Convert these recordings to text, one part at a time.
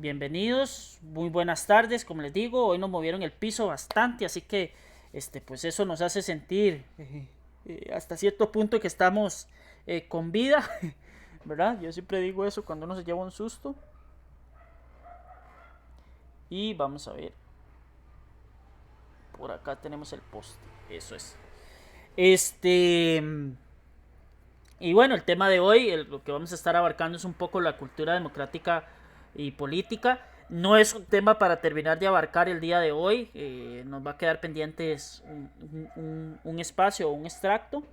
Bienvenidos, muy buenas tardes, como les digo, hoy nos movieron el piso bastante, así que pues eso nos hace sentir hasta cierto punto que estamos con vida, ¿verdad? Yo siempre digo eso cuando uno se lleva un susto. Y vamos a ver, por acá tenemos el post, eso es. Este, y bueno, el tema de hoy, lo que vamos a estar abarcando es un poco la cultura democrática y política. No es un tema para terminar de abarcar el día de hoy. Nos va a quedar pendientes un espacio o un extracto.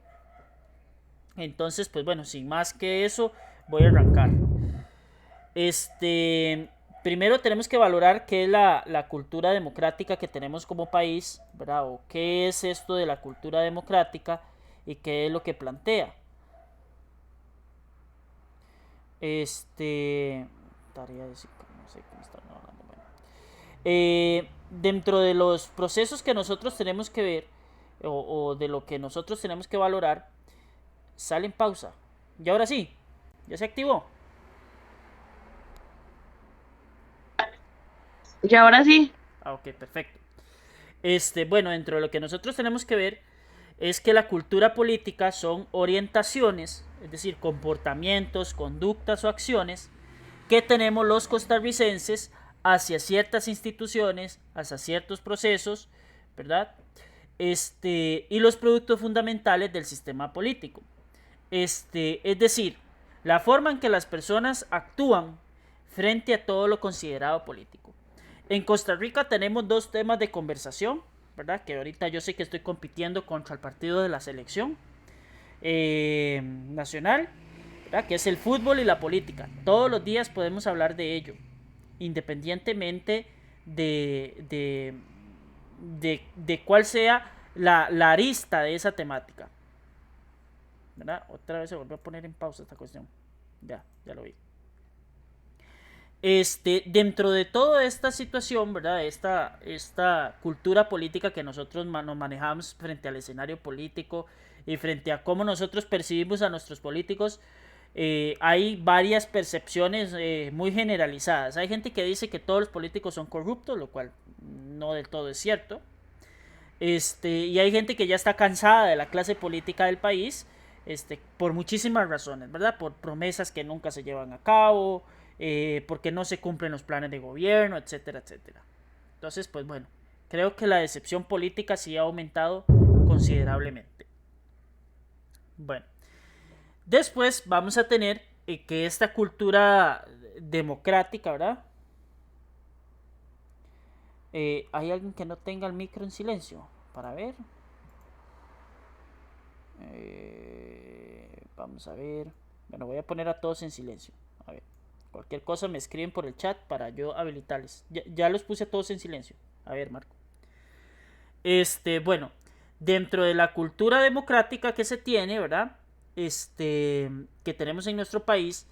Entonces, pues bueno, sin más que eso, voy a arrancar. Este, Primero tenemos que valorar qué es la cultura democrática que tenemos como país, ¿verdad? O qué es esto de la cultura democrática y qué es lo que plantea. Este. Tarea de no sé cómo está hablando. Bueno. Dentro de los procesos que nosotros tenemos que ver, o de lo que nosotros tenemos que valorar, sale en pausa. Y ahora sí, ya se activó. Y ahora sí, Ah, ok, perfecto. Bueno, dentro de lo que nosotros tenemos que ver es que la cultura política son orientaciones, es decir, comportamientos, conductas o acciones que tenemos los costarricenses hacia ciertas instituciones, hacia ciertos procesos, ¿verdad? Y los productos fundamentales del sistema político. Es decir, la forma en que las personas actúan frente a todo lo considerado político. En Costa Rica tenemos dos temas de conversación, ¿verdad? Que ahorita yo sé que estoy compitiendo contra el partido de la selección nacional, ¿verdad? Que es el fútbol y la política. Todos los días podemos hablar de ello, independientemente de cuál sea la arista de esa temática. ¿Verdad? Otra vez se volvió a poner en pausa esta cuestión. Ya lo vi. Dentro de toda esta situación, ¿verdad? Esta cultura política que nosotros nos manejamos frente al escenario político y frente a cómo nosotros percibimos a nuestros políticos, hay varias percepciones muy generalizadas. Hay gente que dice que todos los políticos son corruptos, lo cual no del todo es cierto. Y hay gente que ya está cansada de la clase política del país, por muchísimas razones, ¿verdad? Por promesas que nunca se llevan a cabo, porque no se cumplen los planes de gobierno, etcétera, etcétera. Entonces, pues bueno, creo que la decepción política sí ha aumentado considerablemente. Bueno, después vamos a tener que esta cultura democrática, ¿verdad? Hay alguien que no tenga el micro en silencio, para ver. Vamos a ver. Bueno, voy a poner a todos en silencio. A ver. Cualquier cosa me escriben por el chat para yo habilitarles. Ya los puse a todos en silencio. A ver, Marco. Bueno. Dentro de la cultura democrática que se tiene, ¿verdad? Que tenemos en nuestro país,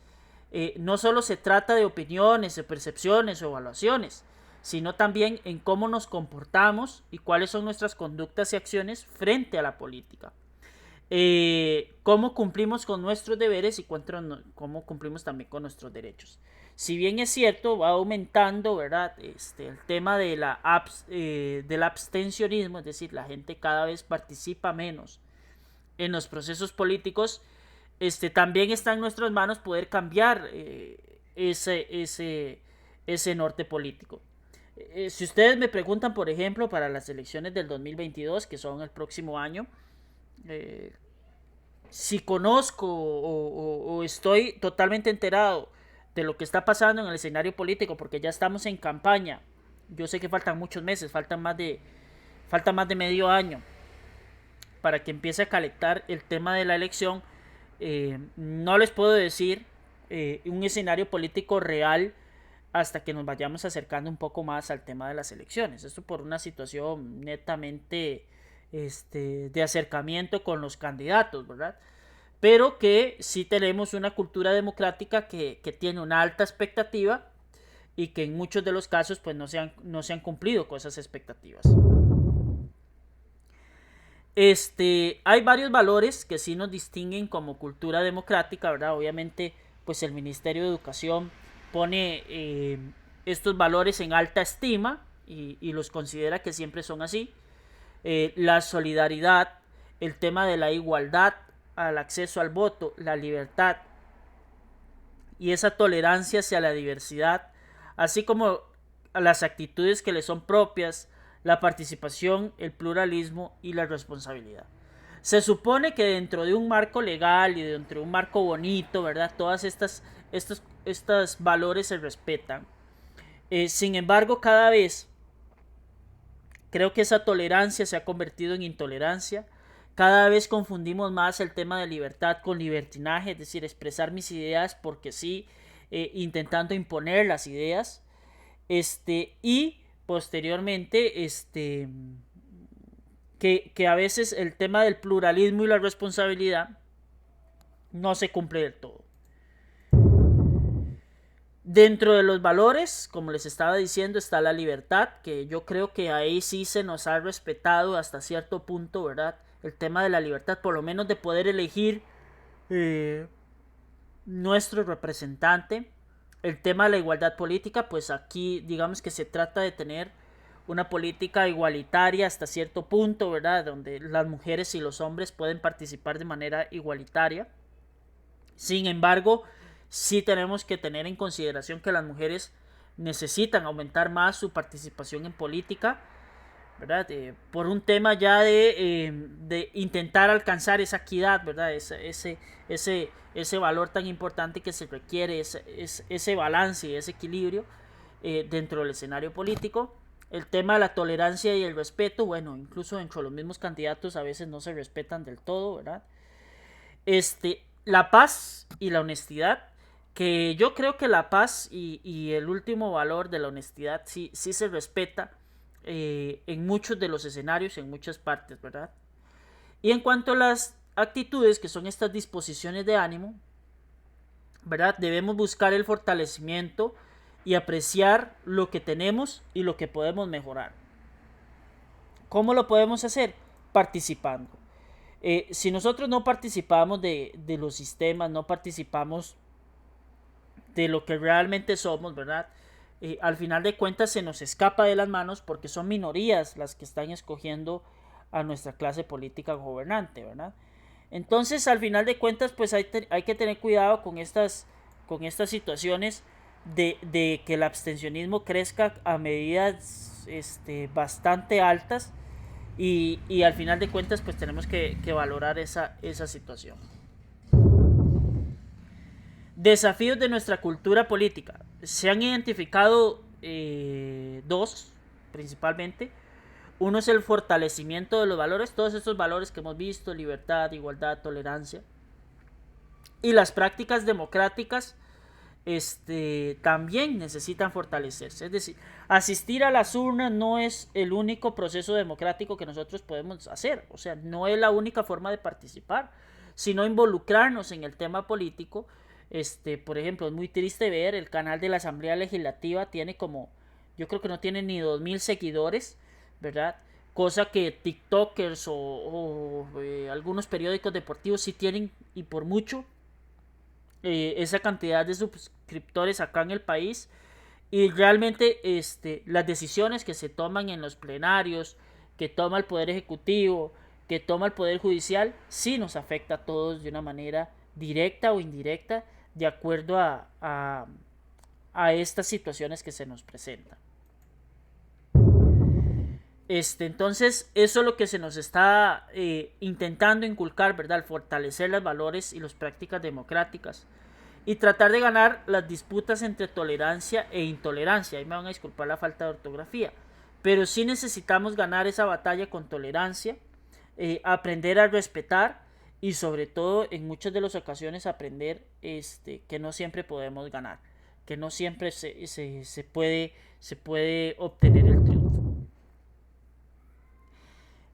no solo se trata de opiniones, de percepciones o evaluaciones, sino también en cómo nos comportamos y cuáles son nuestras conductas y acciones frente a la política. Cómo cumplimos con nuestros deberes y cómo cumplimos también con nuestros derechos. Si bien es cierto, va aumentando, ¿verdad? El tema del abstencionismo, es decir, la gente cada vez participa menos en los procesos políticos. También está en nuestras manos poder cambiar ese norte político. Si ustedes me preguntan, por ejemplo, para las elecciones del 2022, que son el próximo año, eh, si conozco o estoy totalmente enterado de lo que está pasando en el escenario político, porque ya estamos en campaña, yo sé que faltan muchos meses, falta más de medio año para que empiece a calentar el tema de la elección. No les puedo decir un escenario político real hasta que nos vayamos acercando un poco más al tema de las elecciones. Esto por una situación netamente de acercamiento con los candidatos, ¿verdad? Pero que sí tenemos una cultura democrática que tiene una alta expectativa y que en muchos de los casos pues no se han cumplido con esas expectativas. Hay varios valores que sí nos distinguen como cultura democrática, ¿verdad? Obviamente, pues el Ministerio de Educación pone estos valores en alta estima y los considera que siempre son así. La solidaridad, el tema de la igualdad, al acceso al voto, la libertad y esa tolerancia hacia la diversidad, así como a las actitudes que le son propias, la participación, el pluralismo y la responsabilidad. Se supone que dentro de un marco legal y dentro de un marco bonito, ¿verdad? Todas estos valores se respetan. Sin embargo, cada vez creo que esa tolerancia se ha convertido en intolerancia. Cada vez confundimos más el tema de libertad con libertinaje, es decir, expresar mis ideas porque sí, intentando imponer las ideas. Y posteriormente, que a veces el tema del pluralismo y la responsabilidad no se cumple del todo. Dentro de los valores, como les estaba diciendo, está la libertad, que yo creo que ahí sí se nos ha respetado hasta cierto punto, ¿verdad? El tema de la libertad, por lo menos de poder elegir nuestro representante. El tema de la igualdad política, pues aquí digamos que se trata de tener una política igualitaria hasta cierto punto, ¿verdad? Donde las mujeres y los hombres pueden participar de manera igualitaria. Sin embargo, sí tenemos que tener en consideración que las mujeres necesitan aumentar más su participación en política, ¿verdad? Por un tema ya de intentar alcanzar esa equidad, ¿verdad? Ese valor tan importante que se requiere, ese balance y ese equilibrio dentro del escenario político. El tema de la tolerancia y el respeto, bueno, incluso dentro de los mismos candidatos a veces no se respetan del todo, ¿verdad? La paz y la honestidad, que yo creo que la paz y el último valor de la honestidad sí se respeta en muchos de los escenarios, en muchas partes, ¿verdad? Y en cuanto a las actitudes, que son estas disposiciones de ánimo, ¿verdad? Debemos buscar el fortalecimiento y apreciar lo que tenemos y lo que podemos mejorar. ¿Cómo lo podemos hacer? Participando. Si nosotros no participamos de los sistemas, no participamos de lo que realmente somos, ¿verdad? Al final de cuentas se nos escapa de las manos porque son minorías las que están escogiendo a nuestra clase política gobernante, ¿verdad? Entonces, al final de cuentas, pues hay que tener cuidado con estas situaciones de que el abstencionismo crezca a medidas bastante altas y al final de cuentas, pues tenemos que valorar esa situación. Desafíos de nuestra cultura política. Se han identificado dos, principalmente. Uno es el fortalecimiento de los valores, todos estos valores que hemos visto, libertad, igualdad, tolerancia. Y las prácticas democráticas también necesitan fortalecerse. Es decir, asistir a las urnas no es el único proceso democrático que nosotros podemos hacer. O sea, no es la única forma de participar, sino involucrarnos en el tema político. Por ejemplo, es muy triste ver el canal de la Asamblea Legislativa tiene como, yo creo que no tiene ni 2000 seguidores, ¿verdad? Cosa que TikTokers o algunos periódicos deportivos sí tienen y por mucho esa cantidad de suscriptores acá en el país. Y realmente las decisiones que se toman en los plenarios, que toma el Poder Ejecutivo, que toma el Poder Judicial, sí nos afecta a todos de una manera directa o indirecta de acuerdo a estas situaciones que se nos presentan. Entonces, eso es lo que se nos está intentando inculcar, ¿verdad? Al fortalecer los valores y las prácticas democráticas y tratar de ganar las disputas entre tolerancia e intolerancia. Ahí me van a disculpar la falta de ortografía, pero sí necesitamos ganar esa batalla con tolerancia, aprender a respetar y sobre todo en muchas de las ocasiones aprender que no siempre podemos ganar, que no siempre se puede obtener el triunfo.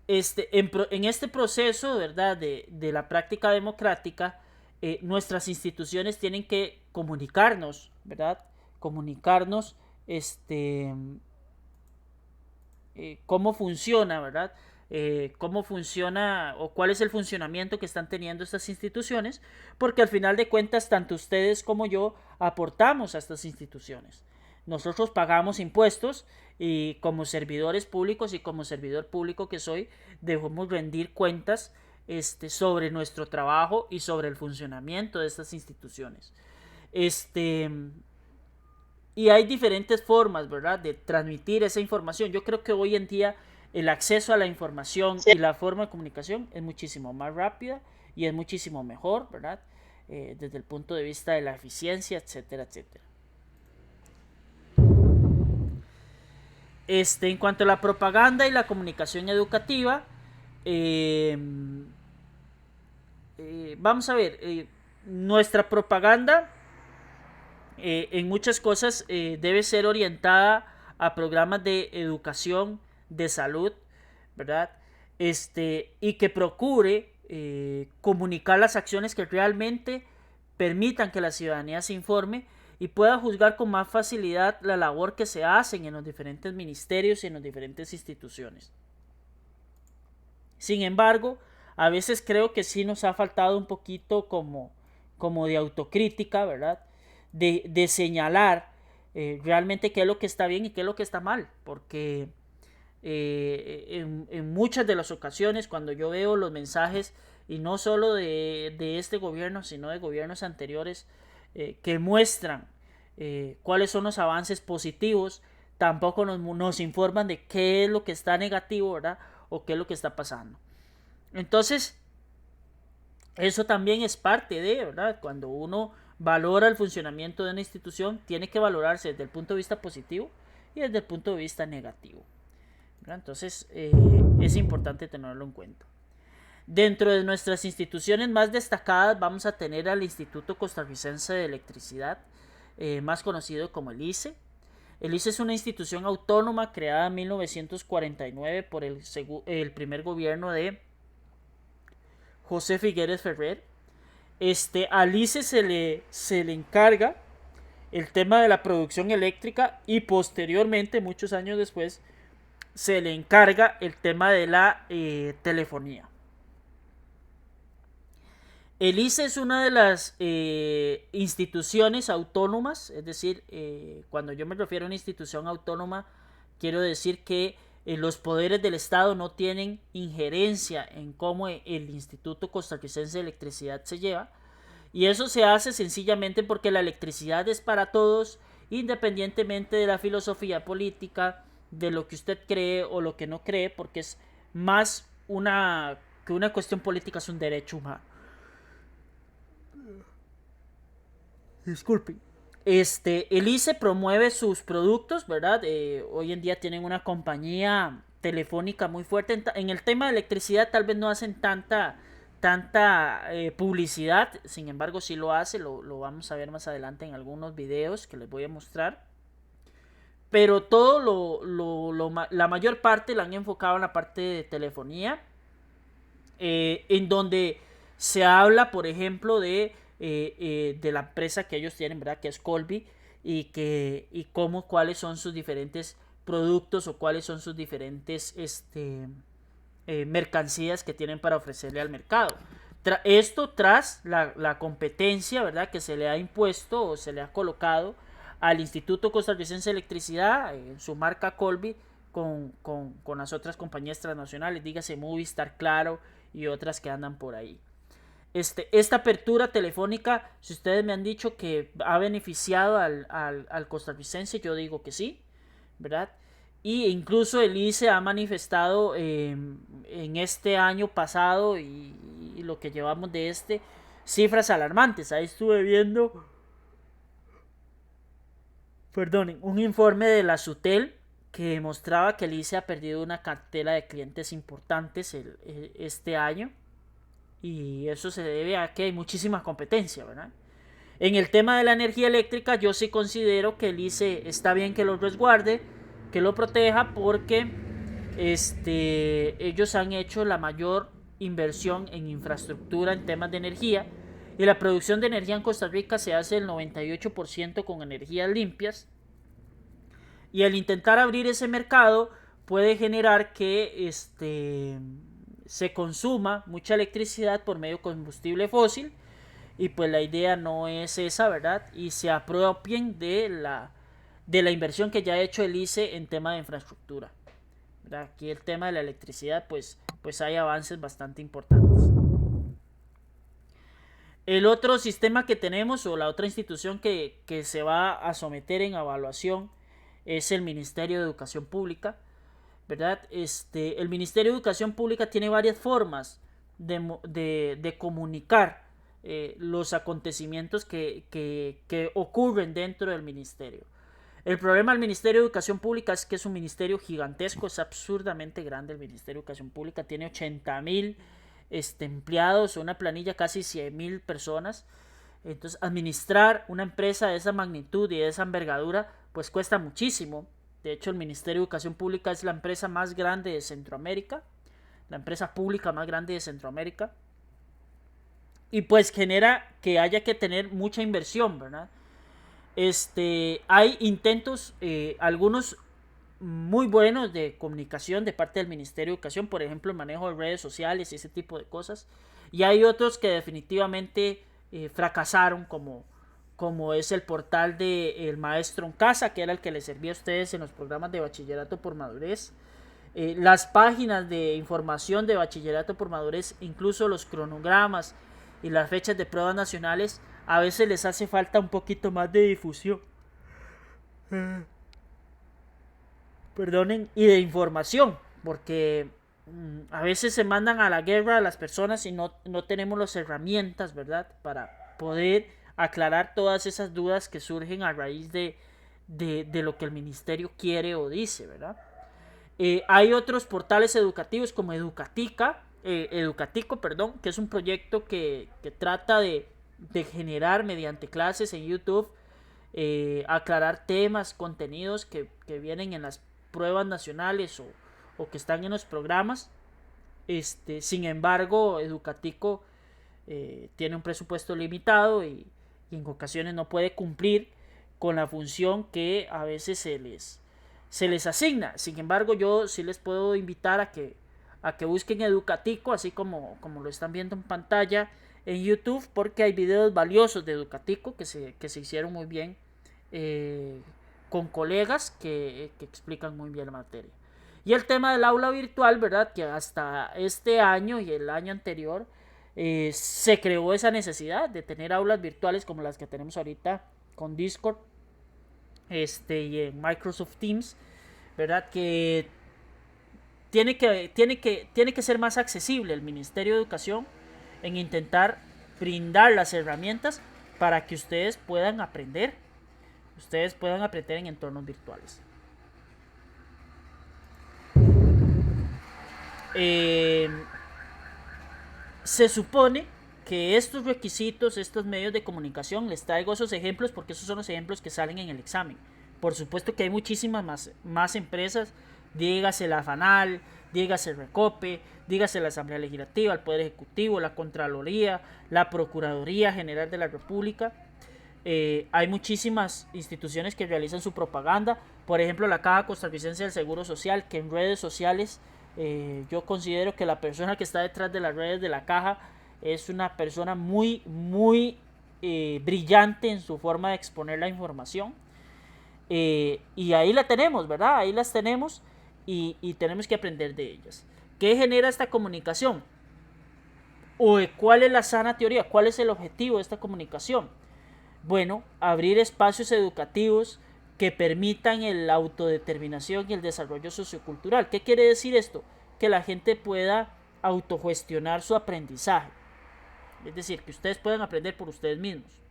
En este proceso, ¿verdad? de la práctica democrática, nuestras instituciones tienen que comunicarnos, ¿verdad? Comunicarnos cómo funciona, ¿verdad? Cómo funciona o cuál es el funcionamiento que están teniendo estas instituciones, porque al final de cuentas tanto ustedes como yo aportamos a estas instituciones. nosotros pagamos impuestos y como servidores públicos y como servidor público que soy, debemos rendir cuentas sobre nuestro trabajo y sobre el funcionamiento de estas instituciones. Este, y hay diferentes formas, ¿verdad?, de transmitir esa información. Yo creo que hoy en día el acceso a la información Sí. y la forma de comunicación es muchísimo más rápida y es muchísimo mejor, ¿verdad? Desde el punto de vista de la eficiencia, etcétera, etcétera. En cuanto a la propaganda y la comunicación educativa, eh, vamos a ver, nuestra propaganda en muchas cosas debe ser orientada a programas de educación, de salud, ¿verdad? Y que procure comunicar las acciones que realmente permitan que la ciudadanía se informe y pueda juzgar con más facilidad la labor que se hacen en los diferentes ministerios y en las diferentes instituciones. Sin embargo, a veces creo que sí nos ha faltado un poquito como de autocrítica, ¿verdad? De señalar realmente qué es lo que está bien y qué es lo que está mal, porque en muchas de las ocasiones cuando yo veo los mensajes, y no solo de este gobierno, sino de gobiernos anteriores, que muestran cuáles son los avances positivos, tampoco nos informan de qué es lo que está negativo, ¿verdad? O qué es lo que está pasando. Entonces, eso también es parte de, ¿verdad? Cuando uno valora el funcionamiento de una institución, tiene que valorarse desde el punto de vista positivo y desde el punto de vista negativo, ¿verdad? Entonces, es importante tenerlo en cuenta. Dentro de nuestras instituciones más destacadas vamos a tener al Instituto Costarricense de Electricidad, más conocido como el ICE. El ICE es una institución autónoma creada en 1949 por el primer gobierno de José Figueres Ferrer. Al ICE se le encarga el tema de la producción eléctrica y posteriormente, muchos años después, se le encarga el tema de la telefonía. El ICE es una de las instituciones autónomas, es decir, cuando yo me refiero a una institución autónoma, quiero decir que los poderes del Estado no tienen injerencia en cómo el Instituto Costarricense de Electricidad se lleva, y eso se hace sencillamente porque la electricidad es para todos, independientemente de la filosofía política, de lo que usted cree o lo que no cree, porque es más que una cuestión política, es un derecho humano. Disculpen. El ICE promueve sus productos, ¿verdad? Hoy en día tienen una compañía telefónica muy fuerte. En el tema de electricidad tal vez no hacen tanta publicidad, sin embargo sí lo hace, lo vamos a ver más adelante en algunos videos que les voy a mostrar. Pero la mayor parte la han enfocado en la parte de telefonía, en donde se habla, por ejemplo, de la empresa que ellos tienen, ¿verdad? Que es Colby, y cuáles son sus diferentes productos o cuáles son sus diferentes mercancías que tienen para ofrecerle al mercado. Esto tras la competencia, ¿verdad?, que se le ha impuesto o se le ha colocado al Instituto Costarricense de Electricidad en su marca Colby con las otras compañías transnacionales, dígase Movistar, Claro y otras que andan por ahí. Esta apertura telefónica, si ustedes me han dicho que ha beneficiado al costarricense, yo digo que sí, ¿verdad? Y incluso el ICE ha manifestado en este año pasado y lo que llevamos de cifras alarmantes. Ahí estuve viendo, perdonen, un informe de la SUTEL que mostraba que el ICE ha perdido una cartera de clientes importantes este año. Y eso se debe a que hay muchísima competencia, ¿verdad? En el tema de la energía eléctrica, yo sí considero que el ICE está bien que lo resguarde, que lo proteja, porque ellos han hecho la mayor inversión en infraestructura en temas de energía, y la producción de energía en Costa Rica se hace el 98% con energías limpias, y al intentar abrir ese mercado puede generar que se consuma mucha electricidad por medio de combustible fósil, y pues la idea no es esa, ¿verdad? Y se apropien de la inversión que ya ha hecho el ICE en tema de infraestructura, ¿verdad? Aquí el tema de la electricidad, pues hay avances bastante importantes. El otro sistema que tenemos, o la otra institución que se va a someter en evaluación, es el Ministerio de Educación Pública, ¿verdad? El Ministerio de Educación Pública tiene varias formas de comunicar los acontecimientos que ocurren dentro del ministerio. El problema del Ministerio de Educación Pública es que es un ministerio gigantesco, es absurdamente grande el Ministerio de Educación Pública, tiene 80,000 empleados, una planilla casi 100,000 personas. Entonces, administrar una empresa de esa magnitud y de esa envergadura, pues cuesta muchísimo. De hecho, el Ministerio de Educación Pública es la empresa más grande de Centroamérica, la empresa pública más grande de Centroamérica. Y pues genera que haya que tener mucha inversión, ¿verdad? Hay intentos, algunos muy buenos de comunicación de parte del Ministerio de Educación, por ejemplo, el manejo de redes sociales y ese tipo de cosas. Y hay otros que definitivamente fracasaron, como es el portal de El Maestro en Casa, que era el que les servía a ustedes en los programas de bachillerato por madurez. Las páginas de información de bachillerato por madurez, incluso los cronogramas y las fechas de pruebas nacionales, a veces les hace falta un poquito más de difusión. Perdonen, y de información, porque a veces se mandan a la guerra a las personas y no tenemos las herramientas, ¿verdad?, para poder aclarar todas esas dudas que surgen a raíz de lo que el ministerio quiere o dice, ¿verdad? Hay otros portales educativos como Educatico, perdón, que es un proyecto que trata de generar mediante clases en YouTube, aclarar temas, contenidos que vienen en las pruebas nacionales o que están en los programas. Sin embargo, Educatico tiene un presupuesto limitado y en ocasiones no puede cumplir con la función que a veces se les asigna. Sin embargo, yo sí les puedo invitar a que busquen Educatico, así como lo están viendo en pantalla en YouTube, porque hay videos valiosos de Educatico que se hicieron muy bien, con colegas que explican muy bien la materia. Y el tema del aula virtual, ¿verdad?, que hasta este año y el año anterior se creó esa necesidad de tener aulas virtuales como las que tenemos ahorita con Discord y en Microsoft Teams, ¿verdad?, que tiene que ser más accesible el Ministerio de Educación en intentar brindar las herramientas para que ustedes puedan aprender en entornos virtuales. Se supone que estos requisitos, estos medios de comunicación, les traigo esos ejemplos porque esos son los ejemplos que salen en el examen. Por supuesto que hay muchísimas más empresas, dígase la FANAL, dígase el Recope, dígase la Asamblea Legislativa, el Poder Ejecutivo, la Contraloría, la Procuraduría General de la República. Hay muchísimas instituciones que realizan su propaganda, por ejemplo la Caja Costarricense del Seguro Social, que en redes sociales yo considero que la persona que está detrás de las redes de la Caja es una persona muy brillante en su forma de exponer la información, y ahí la tenemos, ¿verdad? Ahí las tenemos y tenemos que aprender de ellas. ¿Qué genera esta comunicación? ¿O cuál es la sana teoría? ¿Cuál es el objetivo de esta comunicación? Bueno, abrir espacios educativos que permitan la autodeterminación y el desarrollo sociocultural. ¿Qué quiere decir esto? Que la gente pueda autogestionar su aprendizaje. Es decir, que ustedes puedan aprender por ustedes mismos.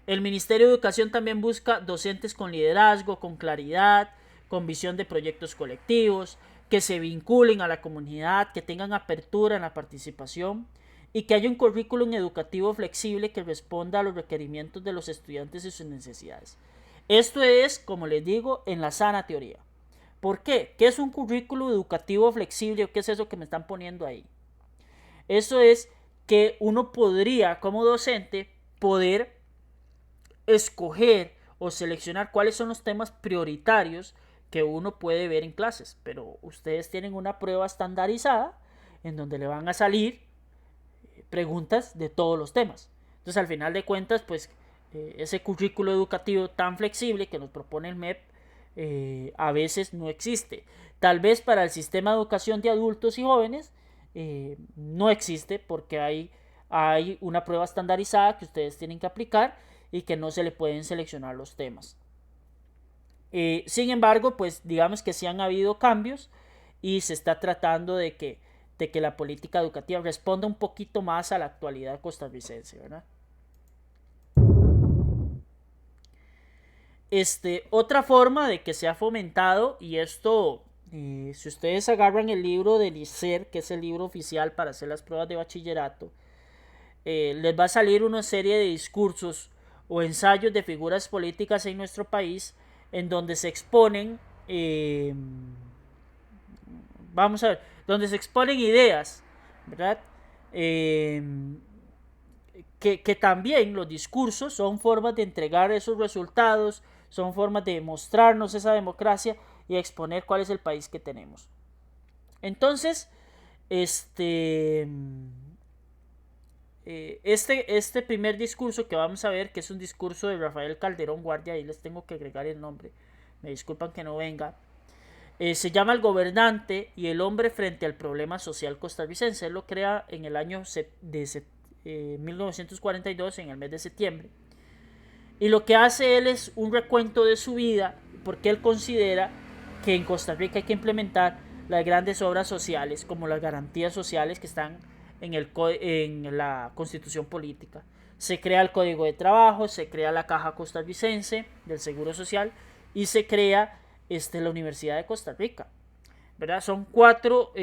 El Ministerio de Educación también busca docentes con liderazgo, con claridad, con visión de proyectos colectivos, que se vinculen a la comunidad, que tengan apertura en la participación y que haya un currículum educativo flexible que responda a los requerimientos de los estudiantes y sus necesidades. Esto es, como les digo, en la sana teoría. ¿Por qué? ¿Qué es un currículum educativo flexible o qué es eso que me están poniendo ahí? Eso es que uno podría, como docente, poder escoger o seleccionar cuáles son los temas prioritarios que uno puede ver en clases, pero ustedes tienen una prueba estandarizada en donde le van a salir preguntas de todos los temas. Entonces, al final de cuentas, pues ese currículo educativo tan flexible que nos propone el MEP a veces no existe. Tal vez para el sistema de educación de adultos y jóvenes no existe porque hay una prueba estandarizada que ustedes tienen que aplicar y que no se le pueden seleccionar los temas. Sin embargo, pues digamos que sí han habido cambios y se está tratando de que la política educativa responda un poquito más a la actualidad costarricense, ¿verdad? Otra forma de que se ha fomentado, y esto, si ustedes agarran el libro del ICER, que es el libro oficial para hacer las pruebas de bachillerato, les va a salir una serie de discursos o ensayos de figuras políticas en nuestro país en donde se exponen, vamos a ver, donde se exponen ideas, ¿verdad? Que también los discursos son formas de entregar esos resultados, son formas de mostrarnos esa democracia y exponer cuál es el país que tenemos. Entonces, este primer discurso que vamos a ver, que es un discurso de Rafael Calderón Guardia, ahí les tengo que agregar el nombre, me disculpan que no venga, se llama El gobernante y el hombre frente al problema social costarricense. Él lo crea en el año de 1942, en el mes de septiembre. Y lo que hace él es un recuento de su vida, porque él considera que en Costa Rica hay que implementar las grandes obras sociales, como las garantías sociales que están en la Constitución Política. Se crea el Código de Trabajo, se crea la Caja Costarricense del Seguro Social y se crea la Universidad de Costa Rica, ¿verdad? Son 4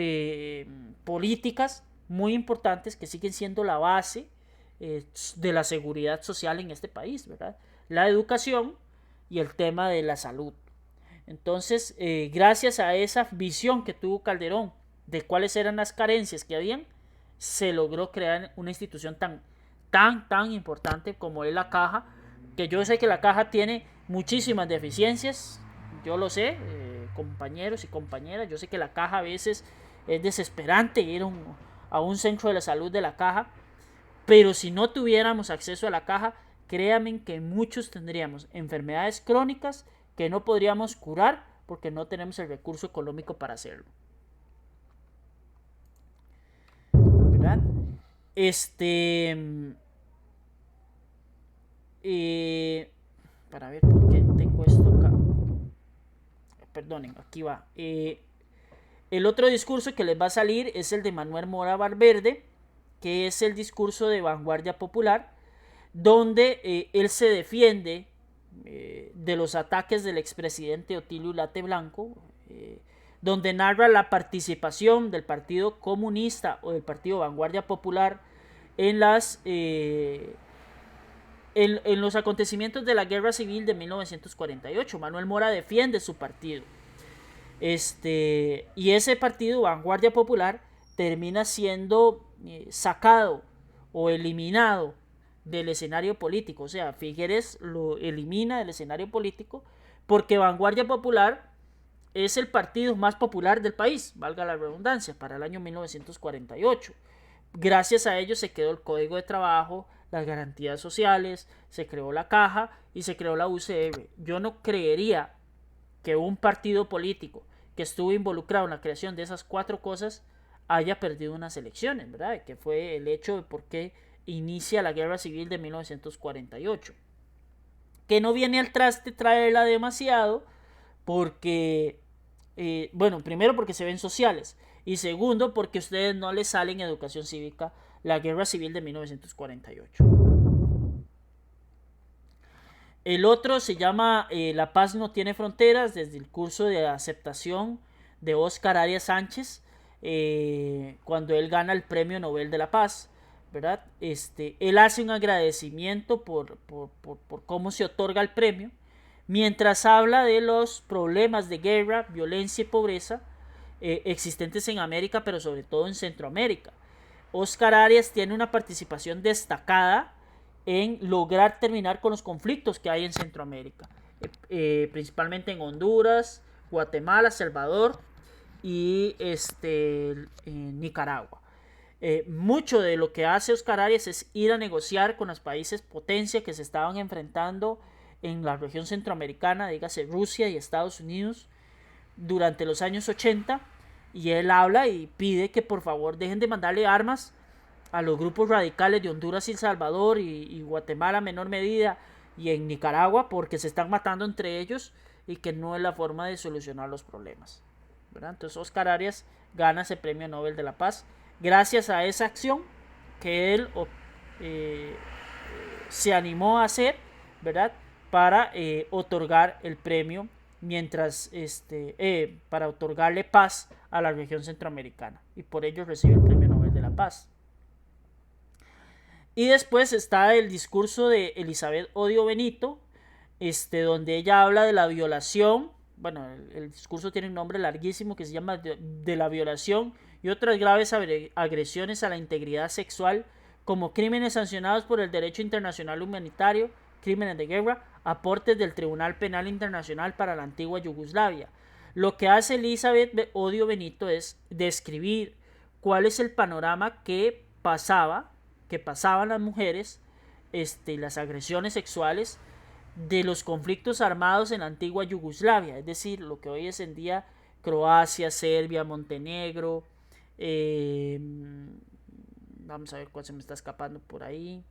políticas muy importantes que siguen siendo la base de la seguridad social en este país, ¿verdad? La educación y el tema de la salud. Entonces, gracias a esa visión que tuvo Calderón de cuáles eran las carencias que habían, se logró crear una institución tan importante como es la Caja, que yo sé que la Caja tiene muchísimas deficiencias, yo lo sé, compañeros y compañeras, yo sé que la Caja a veces es desesperante ir a un centro de la salud de la Caja, pero si no tuviéramos acceso a la Caja, créanme que muchos tendríamos enfermedades crónicas que no podríamos curar porque no tenemos el recurso económico para hacerlo, ¿verdad? Para ver por qué tengo esto acá. Perdonen, aquí va. El otro discurso que les va a salir es el de Manuel Mora Valverde, que es el discurso de Vanguardia Popular, donde él se defiende de los ataques del expresidente Otilio Ulate Blanco, donde narra la participación del Partido Comunista o del Partido Vanguardia Popular en los acontecimientos de la Guerra Civil de 1948. Manuel Mora defiende su partido. Y ese partido, Vanguardia Popular, termina siendo sacado o eliminado del escenario político. O sea, Figueres lo elimina del escenario político porque Vanguardia Popular es el partido más popular del país, valga la redundancia, para el año 1948. Gracias a ello se quedó el Código de Trabajo, las garantías sociales, se creó la Caja y se creó la UCR. Yo no creería que un partido político que estuvo involucrado en la creación de esas 4 cosas haya perdido unas elecciones, ¿verdad? Que fue el hecho de por qué inicia la Guerra Civil de 1948. Que no viene al traste traerla demasiado porque, bueno, primero porque se ven sociales y segundo porque a ustedes no les sale en educación cívica la Guerra Civil de 1948. El otro se llama La paz no tiene fronteras, desde el curso de aceptación de Óscar Arias Sánchez, cuando él gana el Premio Nobel de la Paz, ¿verdad? Él hace un agradecimiento por cómo se otorga el premio, mientras habla de los problemas de guerra, violencia y pobreza existentes en América, pero sobre todo en Centroamérica. Óscar Arias tiene una participación destacada en lograr terminar con los conflictos que hay en Centroamérica, principalmente en Honduras, Guatemala, Salvador y Nicaragua. mucho de lo que hace Oscar Arias es ir a negociar con los países potencia que se estaban enfrentando en la región centroamericana, dígase Rusia y Estados Unidos, durante los años 80, y él habla y pide que por favor dejen de mandarle armas a los grupos radicales de Honduras y El Salvador y Guatemala en menor medida y en Nicaragua, porque se están matando entre ellos y que no es la forma de solucionar los problemas, ¿verdad? Entonces Oscar Arias gana ese premio Nobel de la Paz gracias a esa acción que él se animó a hacer, ¿verdad? Para otorgar el premio mientras para otorgarle paz a la región centroamericana, y por ello recibe el premio Nobel de la Paz. Y después está el discurso de Elizabeth Odio Benito, donde ella habla de la violación. Bueno, el discurso tiene un nombre larguísimo que se llama de la violación y otras graves agresiones a la integridad sexual como crímenes sancionados por el derecho internacional humanitario, crímenes de guerra, aportes del Tribunal Penal Internacional para la antigua Yugoslavia. Lo que hace Elizabeth Odio Benito es describir cuál es el panorama que pasaban las mujeres, las agresiones sexuales de los conflictos armados en la antigua Yugoslavia, es decir, lo que hoy es en día Croacia, Serbia, Montenegro, vamos a ver cuál se me está escapando por ahí,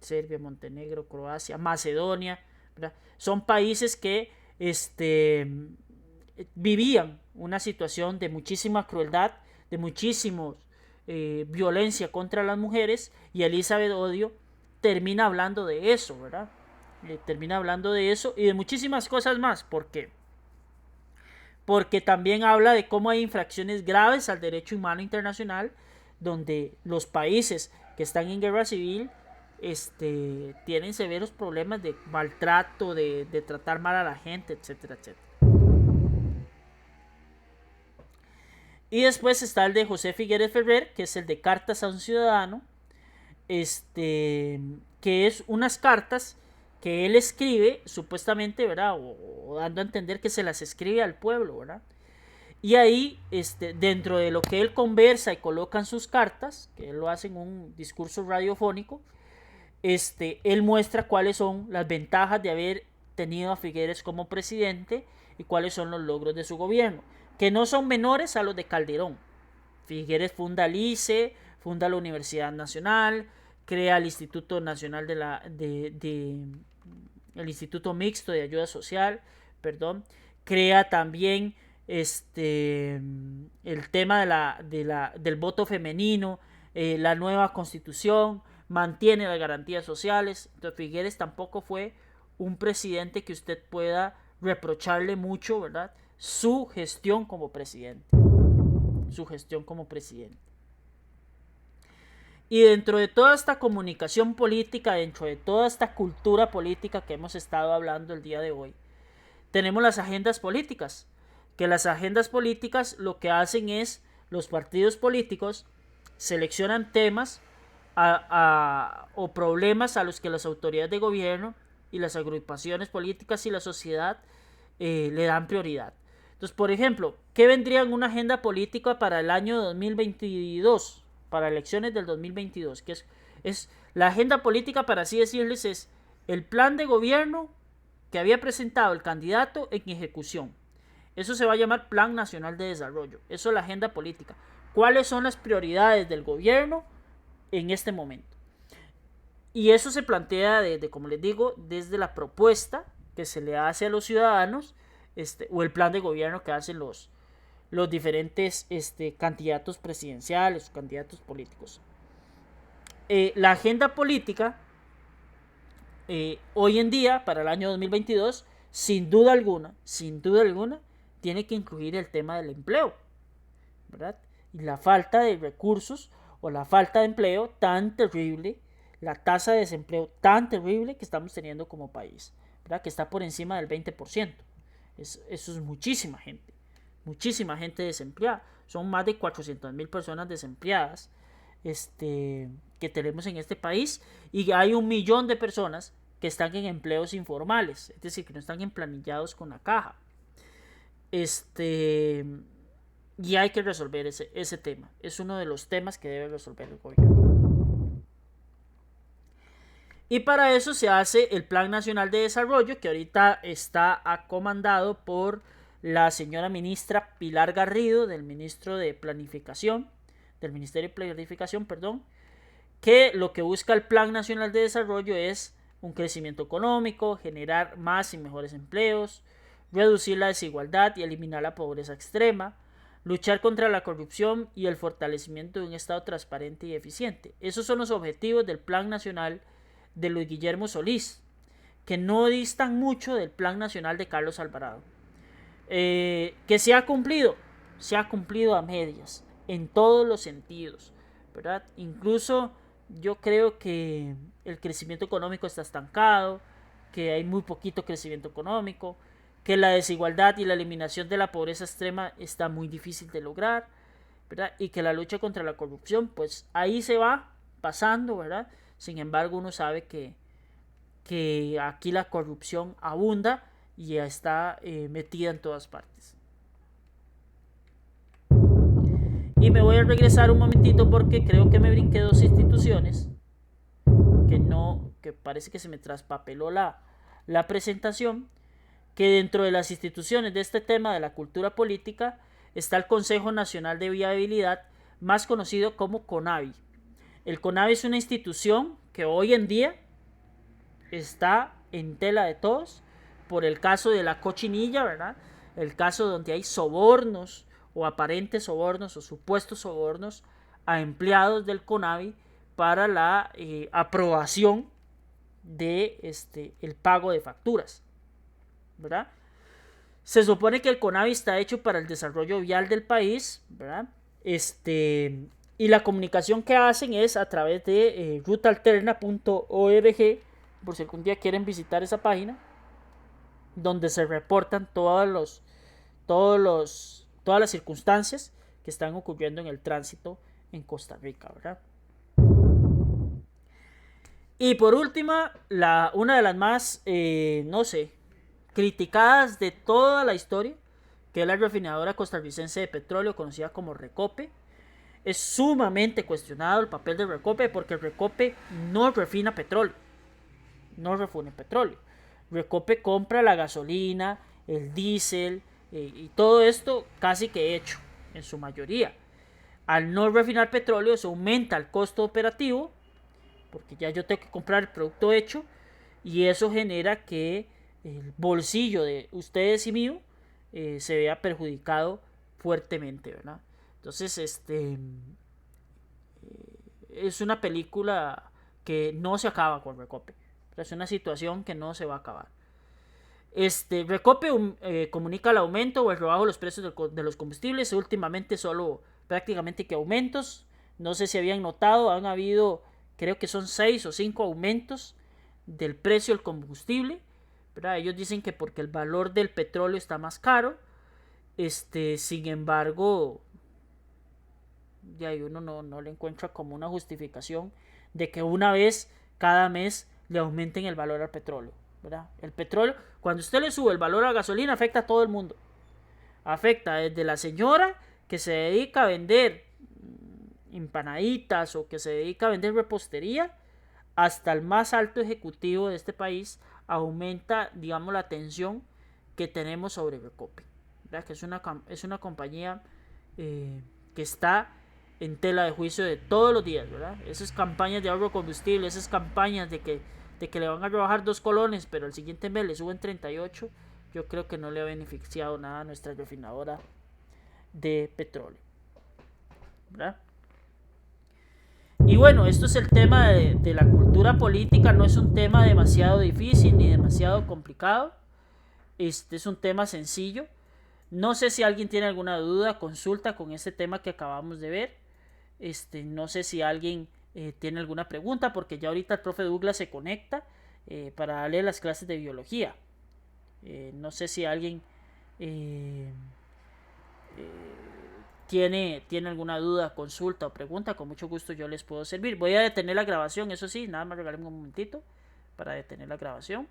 Serbia, Montenegro, Croacia, Macedonia, ¿verdad? Son países que vivían una situación de muchísima crueldad, de muchísimos violencia contra las mujeres, y Elizabeth Odio termina hablando de eso, ¿verdad? Termina hablando de eso y de muchísimas cosas más. ¿Por qué? Porque también habla de cómo hay infracciones graves al derecho humano internacional, donde los países que están en guerra civil tienen severos problemas de maltrato, de tratar mal a la gente, etcétera, etcétera. Y después está el de José Figueres Ferrer, que es el de Cartas a un Ciudadano, que es unas cartas que él escribe, supuestamente, ¿verdad? O dando a entender que se las escribe al pueblo, ¿verdad? Y ahí, dentro de lo que él conversa y coloca en sus cartas, que él lo hace en un discurso radiofónico, él muestra cuáles son las ventajas de haber tenido a Figueres como presidente y cuáles son los logros de su gobierno, que no son menores a los de Calderón. Figueres funda el ICE, funda la Universidad Nacional, crea el Instituto Nacional el Instituto Mixto de Ayuda Social, crea también el tema del voto femenino, la nueva constitución, mantiene las garantías sociales. Entonces Figueres tampoco fue un presidente que usted pueda reprocharle mucho, ¿verdad? Su gestión como presidente. Y dentro de toda esta comunicación política, dentro de toda esta cultura política que hemos estado hablando el día de hoy, tenemos las agendas políticas. Que las agendas políticas lo que hacen es, los partidos políticos seleccionan temas o problemas a los que las autoridades de gobierno y las agrupaciones políticas y la sociedad le dan prioridad. Entonces, por ejemplo, ¿qué vendría en una agenda política para el año 2022? Para elecciones del 2022, que es la agenda política, para así decirles, es el plan de gobierno que había presentado el candidato en ejecución. Eso se va a llamar Plan Nacional de Desarrollo. Eso es la agenda política. ¿Cuáles son las prioridades del gobierno en este momento? Y eso se plantea, como les digo, desde la propuesta que se le hace a los ciudadanos, o el plan de gobierno que hacen los diferentes candidatos presidenciales o candidatos políticos. La agenda política hoy en día, para el año 2022, sin duda alguna, tiene que incluir el tema del empleo, ¿verdad? Y la falta de recursos o la falta de empleo tan terrible, la tasa de desempleo tan terrible que estamos teniendo como país, ¿verdad? Que está por encima del 20%. Eso es muchísima gente desempleada. Son más de 400,000 personas desempleadas que tenemos en este país, y hay 1 millón de personas que están en empleos informales, es decir, que no están emplanillados con la caja. Y hay que resolver ese tema. Es uno de los temas que debe resolver el gobierno. Y para eso se hace el Plan Nacional de Desarrollo, que ahorita está comandado por la señora ministra Pilar Garrido, del Ministerio de Planificación, perdón, que lo que busca el Plan Nacional de Desarrollo es un crecimiento económico, generar más y mejores empleos, reducir la desigualdad y eliminar la pobreza extrema, luchar contra la corrupción y el fortalecimiento de un Estado transparente y eficiente. Esos son los objetivos del Plan Nacional de Luis Guillermo Solís, que no distan mucho del Plan Nacional de Carlos Alvarado. Que se ha cumplido a medias, en todos los sentidos, ¿verdad? Incluso yo creo que el crecimiento económico está estancado, que hay muy poquito crecimiento económico, que la desigualdad y la eliminación de la pobreza extrema está muy difícil de lograr, ¿verdad? Y que la lucha contra la corrupción, pues ahí se va pasando, ¿verdad? Sin embargo, uno sabe que aquí la corrupción abunda y ya está metida en todas partes. Y me voy a regresar un momentito porque creo que me brinqué dos instituciones que parece que se me traspapeló la presentación, que dentro de las instituciones de este tema de la cultura política está el Consejo Nacional de Viabilidad, más conocido como CONAVI. El CONAVI es una institución que hoy en día está en tela de todos por el caso de la cochinilla, ¿verdad? El caso donde hay sobornos o aparentes sobornos o supuestos sobornos a empleados del CONAVI para la aprobación de el pago de facturas, ¿verdad? Se supone que el CONAVI está hecho para el desarrollo vial del país, ¿verdad? Y la comunicación que hacen es a través de rutaalterna.org, por si algún día quieren visitar esa página, donde se reportan todas las circunstancias que están ocurriendo en el tránsito en Costa Rica, ¿verdad? Y por último, una de las más, criticadas de toda la historia, que es la refinadora costarricense de petróleo, conocida como Recope. Es sumamente cuestionado el papel de Recope porque Recope no refina petróleo. Recope compra la gasolina, el diésel y todo esto casi que hecho, en su mayoría. Al no refinar petróleo, se aumenta el costo operativo, porque ya yo tengo que comprar el producto hecho, y eso genera que el bolsillo de ustedes y mío se vea perjudicado fuertemente, ¿verdad? Entonces, es una película que no se acaba con Recope. Es una situación que no se va a acabar. Recope comunica el aumento o el rebajo de los precios de los combustibles. Últimamente solo prácticamente que aumentos. No sé si habían notado, han habido, creo que son 6 o 5 aumentos del precio del combustible, ¿verdad? Ellos dicen que porque el valor del petróleo está más caro. Sin embargo, ya uno no le encuentra como una justificación de que una vez cada mes le aumenten el valor al petróleo, ¿verdad? El petróleo, cuando usted le sube el valor a la gasolina, afecta a todo el mundo. Afecta desde la señora que se dedica a vender empanaditas o que se dedica a vender repostería, hasta el más alto ejecutivo de este país. Aumenta, digamos, la tensión que tenemos sobre Recope, ¿verdad? Que es una compañía que está en tela de juicio de todos los días, ¿verdad? Esas campañas de ahorro de combustible, esas campañas de que le van a rebajar 2 colones, pero el siguiente mes le suben 38, yo creo que no le ha beneficiado nada a nuestra refinadora de petróleo, ¿verdad? Y bueno, esto es el tema de la cultura política. No es un tema demasiado difícil ni demasiado complicado. Es un tema sencillo. No sé si alguien tiene alguna duda, consulta con este tema que acabamos de ver. No sé si alguien tiene alguna pregunta, porque ya ahorita el profe Douglas se conecta para darle las clases de biología. No sé si alguien tiene alguna duda, consulta o pregunta. Con mucho gusto yo les puedo servir. Voy a detener la grabación, eso sí, nada más regálenme un momentito para detener la grabación.